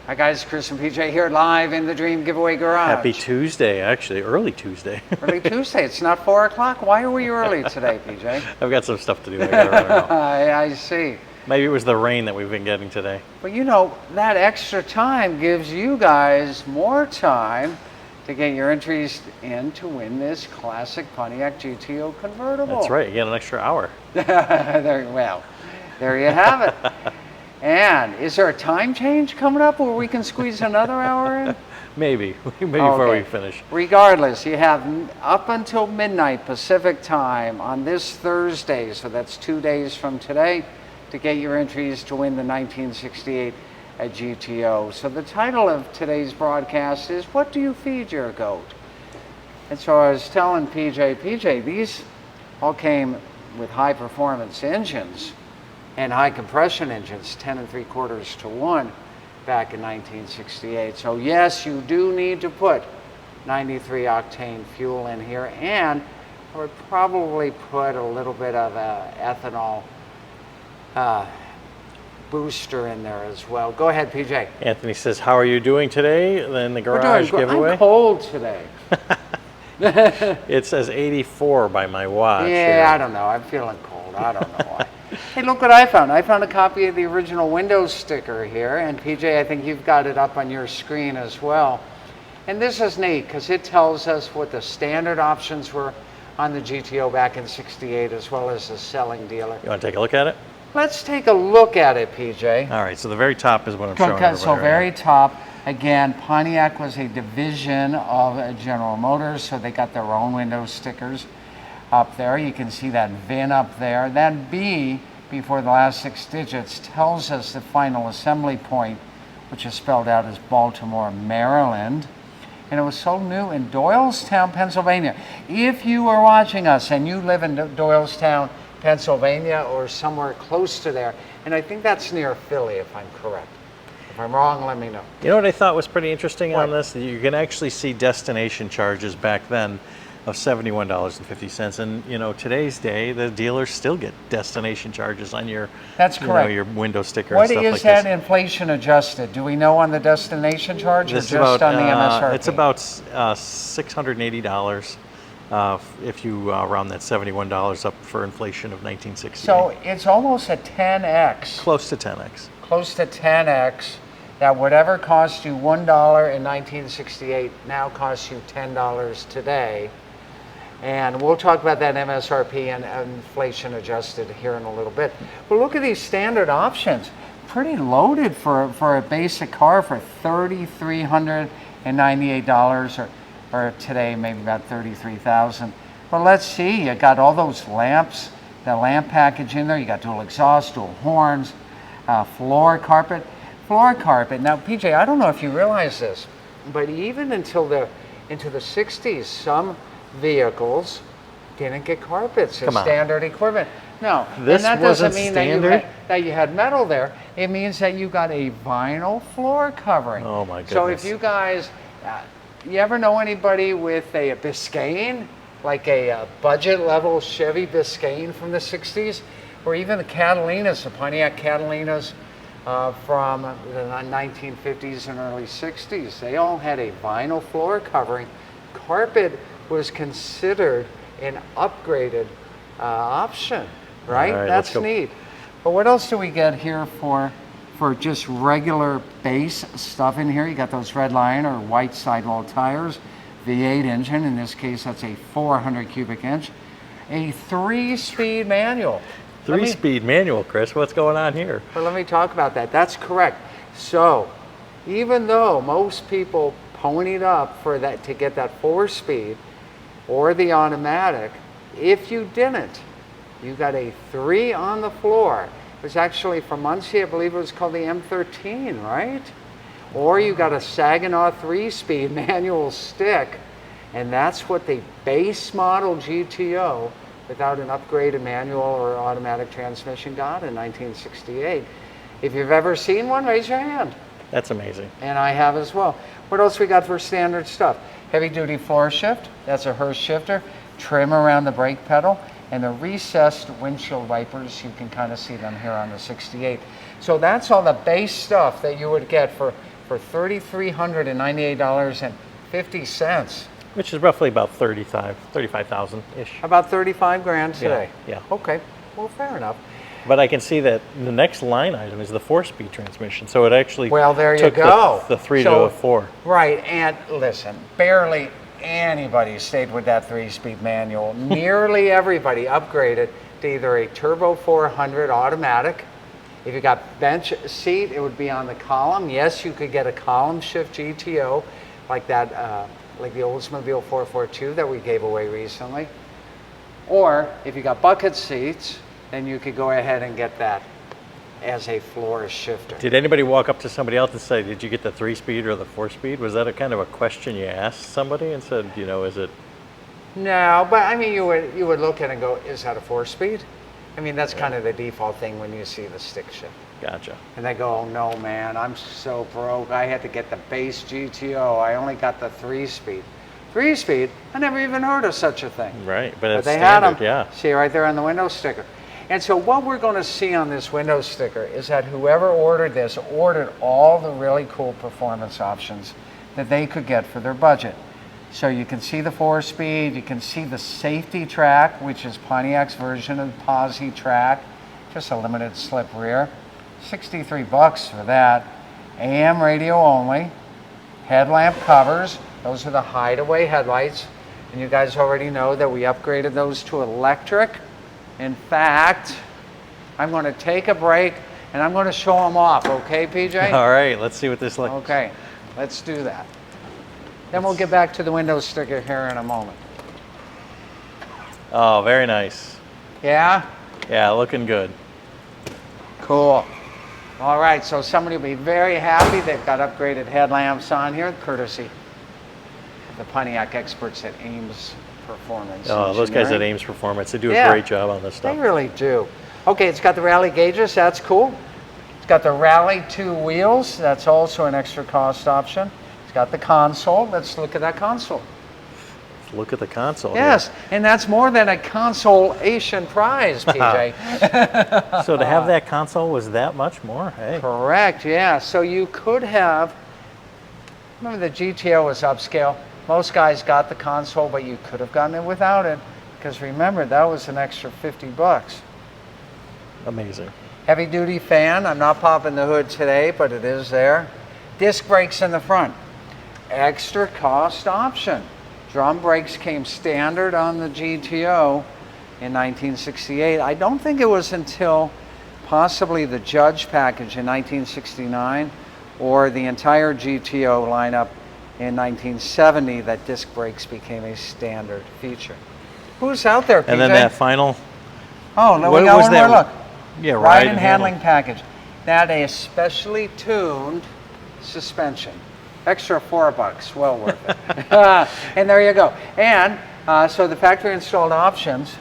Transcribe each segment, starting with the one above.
Hi guys, Chris and PJ here live in the Dream Giveaway Garage. Happy Tuesday, actually, early Tuesday. Early Tuesday, it's not 4 o'clock. Why are we early today, PJ? I've got some stuff to do. I gotta run around. I see. Maybe it was the rain that we've been getting today. But you know, that extra time gives you guys more time to get your entries in to win this classic Pontiac GTO Convertible. That's right, you get an extra hour. There you have it. And is there a time change coming up where we can squeeze another hour in? Maybe before we finish. Regardless, you have up until midnight Pacific time on this Thursday, so that's 2 days from today, to get your entries to win the 1968 GTO. So the title of today's broadcast is, What Do You Feed Your Goat? And so I was telling PJ, these all came with high performance engines and high compression engines, 10 3/4 to 1 back in 1968. So yes, you do need to put 93 octane fuel in here, and I would probably put a little bit of ethanol booster in there as well. Go ahead, PJ. Anthony says, how are you doing today in the garage giveaway? I'm cold today. It says 84 by my watch. Yeah, here. I don't know. I'm feeling cold. I don't know why. Hey, look what I found. I found a copy of the original Windows sticker here, and PJ, I think you've got it up on your screen as well. And this is neat because it tells us what the standard options were on the GTO back in '68, as well as the selling dealer. You want to take a look at it? Let's take a look at it, PJ. All right, so the very top is what I'm showing everybody So right very now. top, again, Pontiac was a division of General Motors, so they got their own Windows stickers up there. You can see that VIN up there. That B before the last 6 digits tells us the final assembly point, which is spelled out as Baltimore, Maryland. And it was sold new in Doylestown, Pennsylvania. If you are watching us and you live in Doylestown, Pennsylvania, or somewhere close to there, and I think that's near Philly, if I'm correct. If I'm wrong, let me know. You know what I thought was pretty interesting on What? this? You can actually see destination charges back then of $71.50, and you know, today's day the dealers still get destination charges on your That's correct. your window sticker What and stuff is like that this. inflation adjusted? Do we know on the destination charge or This just is about, on the MSRP? it's about $680 if you round that $71 up for inflation of 1968. So it's almost a 10x. Close to 10x. Close to 10x. That whatever cost you $1 in 1968 now costs you $10 today. And we'll talk about that MSRP and inflation adjusted here in a little bit. But look at these standard options. Pretty loaded for a basic car for $3,398 or today maybe about $33,000. But let's see, you got all those lamps, the lamp package in there. You got dual exhaust, dual horns, floor carpet. Now, PJ, I don't know if you realize this, but even into the 60s, some vehicles didn't get carpets as standard equipment. No, This and that wasn't doesn't mean standard? that you had metal there. It means that you got a vinyl floor covering. Oh my goodness. So if you guys, you ever know anybody with a Biscayne, like a budget level Chevy Biscayne from the 60s, or even the Catalinas, the Pontiac Catalinas from the 1950s and early 60s, they all had a vinyl floor covering. Carpet was considered an upgraded option, right? All right, That's let's go. neat. But what else do we get here for just regular base stuff in here? You got those red line or white sidewall tires, V8 engine, in this case that's a 400 cubic inch, a 3-speed manual. 3-speed manual, Chris. What's going on here? But let me talk about that. That's correct. So even though most people ponied up for that to get that 4-speed or the automatic, if you didn't, you got a 3 on the floor. It was actually from Muncie, I believe it was called the M13, right? Or you got a Saginaw 3-speed manual stick, and that's what the base model GTO without an upgraded manual or automatic transmission got in 1968. If you've ever seen one, raise your hand. That's amazing. And I have as well. What else we got for standard stuff? Heavy duty floor shift, that's a Hurst shifter, trim around the brake pedal, and the recessed windshield wipers, you can kind of see them here on the 68. So that's all the base stuff that you would get for for $3,398.50. Which is roughly about 35,000-ish. About 35 grand today. Yeah. Okay, well, fair enough. But I can see that the next line item is the 4-speed transmission. So it actually Well, there you took go. the 3 to So- a 4. Right, and listen, barely anybody stayed with that 3-speed manual. Nearly everybody upgraded to either a turbo 400 automatic. If you got bench seat, it would be on the column. Yes, you could get a column shift GTO like that, like the Oldsmobile 442 that we gave away recently. Or if you got bucket seats, then you could go ahead and get that as a floor shifter. Did anybody walk up to somebody else and say, did you get the 3-speed or the 4-speed? Was that a kind of a question you asked somebody and said, you know, is it? No, but I mean, you would look at it and go, is that a 4-speed? I mean, that's kind of the default thing when you see the stick shift. Gotcha. And they go, oh no, man, I'm so broke. I had to get the base GTO. I only got the 3-speed. 3-speed? I never even heard of such a thing. Right, but it's they standard, had them. yeah. See right there on the window sticker. And so what we're going to see on this window sticker is that whoever ordered this ordered all the really cool performance options that they could get for their budget. So you can see the 4-speed, you can see the safety track, which is Pontiac's version of the Posi track, just a limited slip rear. 63 bucks for that. AM radio only. Headlamp covers, those are the hideaway headlights. And you guys already know that we upgraded those to electric. In fact, I'm going to take a break and I'm going to show them off, okay, PJ? All right, let's see what this looks like. Okay, let's do that. Then we'll get back to the window sticker here in a moment. Oh, very nice. Yeah? Yeah, looking good. Cool. All right, so somebody will be very happy. They've got upgraded headlamps on here, courtesy of the Pontiac experts at Ames Performance. Oh, those guys at Engineering. Ames Performance, they do a great job on this stuff. They really do. Okay, it's got the rally gauges, that's cool. It's got the Rally 2 wheels, that's also an extra cost option. It's got the console, let's look at that console. Let's look at the console. Yes, and that's more than a consolation prize, PJ. So to have that console was that much more? Hey. Correct, yeah. So you could have, remember the GTO was upscale. Most guys got the console, but you could have gotten it without it. Because remember, that was an extra 50 bucks. Amazing. Heavy duty fan, I'm not popping the hood today, but it is there. Disc brakes in the front. Extra cost option. Drum brakes came standard on the GTO in 1968. I don't think it was until possibly the Judge package in 1969 or the entire GTO lineup in 1970 that disc brakes became a standard feature. Who's out there, PJ? And then that final. Oh, look, What we got was one that? more look. Yeah, Ride and handling package. That is specially tuned suspension. Extra $4, well worth it. And there you go. And so the factory installed options,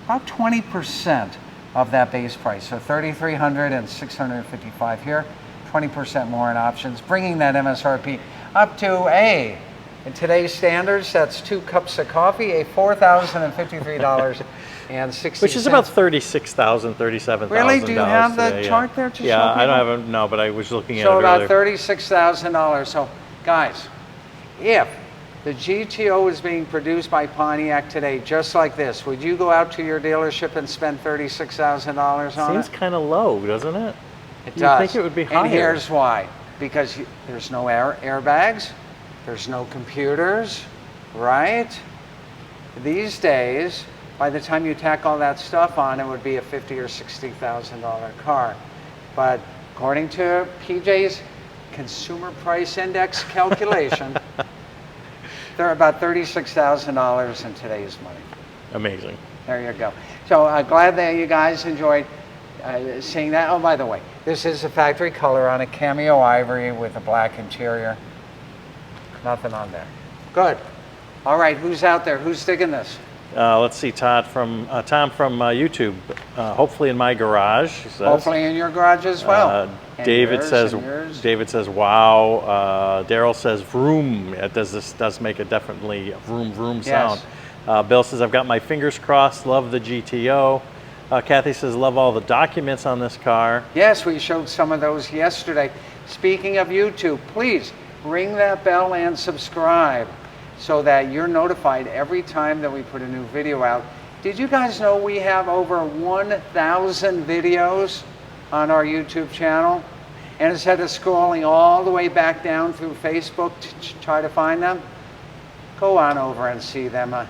about 20% of that base price. So $3,300 and $655 here, 20% more in options, bringing that MSRP up to in today's standards, that's 2 cups of coffee, a $4,053.60. Which is about $36,000, $37,000. Really? Do you have the today, chart there to show Yeah, I don't people? have it, no, but I was looking at So it about earlier. $36,000. So guys, if the GTO is being produced by Pontiac today, just like this, would you go out to your dealership and spend $36,000 on Seems it? kind of low, doesn't it? It You'd does. think it would be higher. And here's why. Because there's no airbags, there's no computers, right? These days, by the time you tack all that stuff on, it would be a $50,000 or $60,000 car. But according to PJ's Consumer Price Index calculation, they're about $36,000 in today's money. Amazing. There you go. So glad that you guys enjoyed seeing that. Oh, by the way, this is a factory color on a cameo ivory with a black interior. Nothing on there. Good. All right, who's out there? Who's digging this? Let's see, Tom from YouTube. Hopefully in my garage. He says. Hopefully in your garage as well. And David yours says. and yours. David says, "Wow." Daryl says, "Vroom." This does make a definitely vroom vroom sound. Yes. Bill says, "I've got my fingers crossed. Love the GTO." Kathy says, "Love all the documents on this car." Yes, we showed some of those yesterday. Speaking of YouTube, please ring that bell and subscribe so that you're notified every time that we put a new video out. Did you guys know we have over 1,000 videos on our YouTube channel? And instead of scrolling all the way back down through Facebook to try to find them, go on over and see them on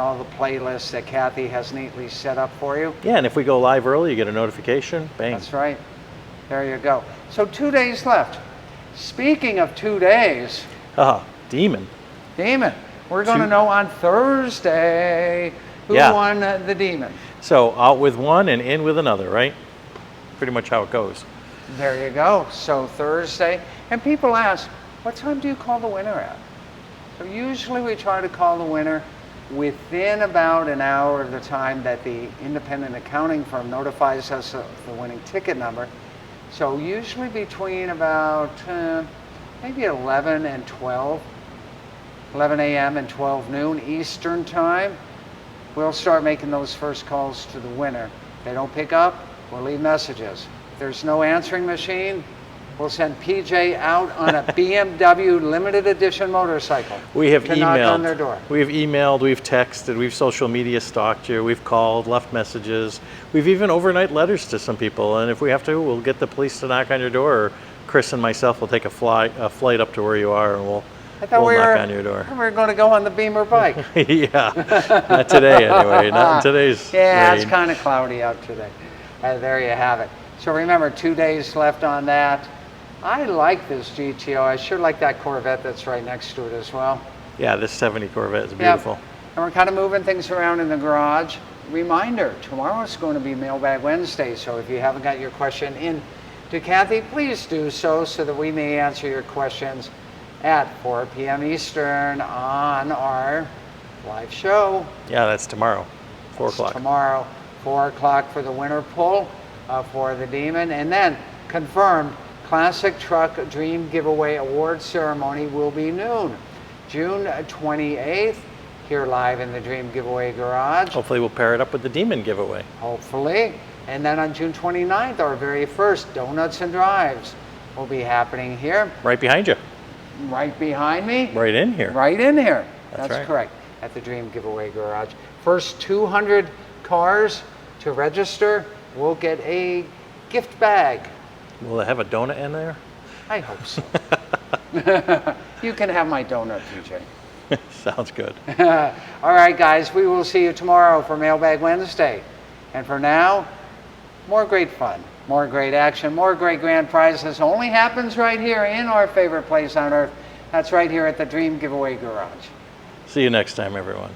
all the playlists that Kathy has neatly set up for you. Yeah, and if we go live early, you get a notification. Bang. That's right. There you go. So 2 days left. Speaking of 2 days. Demon. We're going to know on Thursday who won the Demon. So out with one and in with another, right? Pretty much how it goes. There you go. So Thursday. And people ask, what time do you call the winner at? So usually we try to call the winner within about an hour of the time that the independent accounting firm notifies us of the winning ticket number. So usually between about maybe 11 and 12, 11 a.m. and 12 noon Eastern time, we'll start making those first calls to the winner. If they don't pick up, we'll leave messages. If there's no answering machine, we'll send PJ out on a BMW limited edition motorcycle. We have to knock on their emailed. door. We've emailed, we've texted, we've social media stalked you, we've called, left messages. We've even overnight letters to some people, and if we have to, we'll get the police to knock on your door, or Chris and myself will take a flight up to where you are, and we'll knock on your door. We were going to go on the Beamer bike. Yeah, not today anyway, not in today's rain. It's kind of cloudy out today. There you have it. So remember, 2 days left on that. I like this GTO. I sure like that Corvette that's right next to it as well. Yeah, this 70 Corvette is beautiful. Yep. And we're kind of moving things around in the garage. Reminder, tomorrow is going to be Mailbag Wednesday, so if you haven't got your question in to Kathy, please do so that we may answer your questions at 4 p.m. Eastern on our live show. Yeah, that's tomorrow, 4 o'clock. Tomorrow, 4 o'clock for the winter pull for the Demon. And then confirmed, Classic Truck Dream Giveaway Award Ceremony will be noon, June 28th, here live in the Dream Giveaway Garage. Hopefully we'll pair it up with the Demon giveaway. Hopefully. And then on June 29th, our very first Donuts and Drives will be happening here. Right behind you. Right behind me. Right in here. Right in here. That's right. Correct. At the Dream Giveaway Garage. First 200 cars to register will get a gift bag. Will it have a donut in there? I hope so. You can have my donut, PJ. Sounds good. All right, guys, we will see you tomorrow for Mailbag Wednesday. And for now, more great fun, more great action, more great grand prizes. Only happens right here in our favorite place on earth. That's right here at the Dream Giveaway Garage. See you next time, everyone.